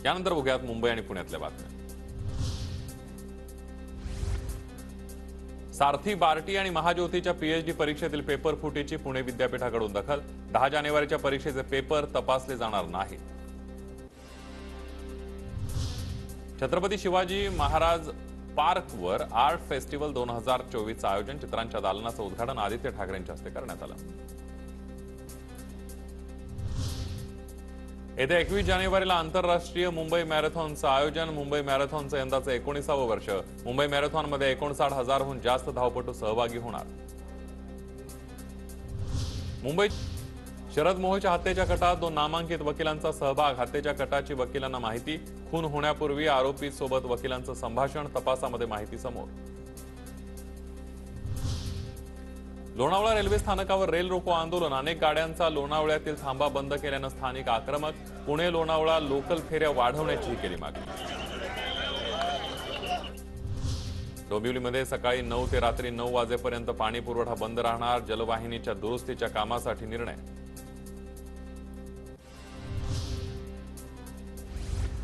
यानंतर बघूयात मुंबई आणि पुण्यातल्या बातम्या। सारथी, बार्टी आणि महाज्योतीच्या पीएचडी परीक्षेतील पेपर फुटीची पुणे विद्यापीठाकडून दखल। 10 जानेवारीच्या परीक्षेचे पेपर तपासले जाणार नाहीत। छत्रपती शिवाजी महाराज पार्कवर आर्ट फेस्टिवल 2024 आयोजन। चित्रांच्या दालनाचं उद्घाटन आदित्य ठाकरेंच्या हस्ते करण्यात आलं। येत्या 21 जानेवारीला आंतरराष्ट्रीय मुंबई मॅरेथॉनचं आयोजन। मुंबई मॅरेथॉनचं यंदाचं 19वं वर्ष। मुंबई मॅरेथॉनमध्ये 59,000हून जास्त धावपटू सहभागी होणार। मुंबई शरद मोहोळच्या हत्येच्या कटात 2 नामांकित वकिलांचा सहभाग। हत्येच्या कटाची वकिलांना माहिती। खून होण्यापूर्वी आरोपी सोबत वकिलांचं संभाषण। तपासामध्ये माहिती समोर। लोणावळा रेल्वे स्थानकावर रेल रोको आंदोलन। अनेक गाड्यांचा लोणावळ्यातील थांबा बंद केल्यानं स्थानिक आक्रमक। पुणे लोणावळा लोकल फेऱ्या वाढवण्याची केली मागणी। डोंबिवलीमध्ये सकाळी 9 ते रात्री 9 वाजेपर्यंत पाणी पुरवठा बंद राहणार। जलवाहिनीच्या दुरुस्तीच्या कामासाठी निर्णय।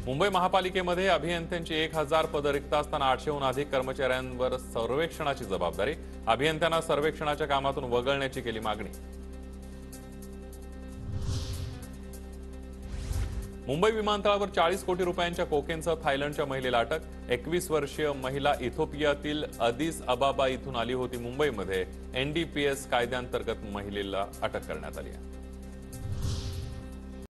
मुंबई महापालिकेमध्ये अभियंत्यांची 1000 पदं रिक्त असताना 800हून अधिक कर्मचाऱ्यांवर सर्वेक्षणाची जबाबदारी। अभियंत्यांना सर्वेक्षणाच्या कामातून वगळण्याची केली मागणी। मुंबई विमानतळावर 40 कोटी रुपयांच्या कोकेनसह थायलंडच्या महिलेला अटक। 21 वर्षीय महिला इथिओपियातील अदिस अबाबा इथून आली होती मुंबईमध्ये। एनडीपीएस कायद्याअंतर्गत महिलेला अटक करण्यात आली आहे।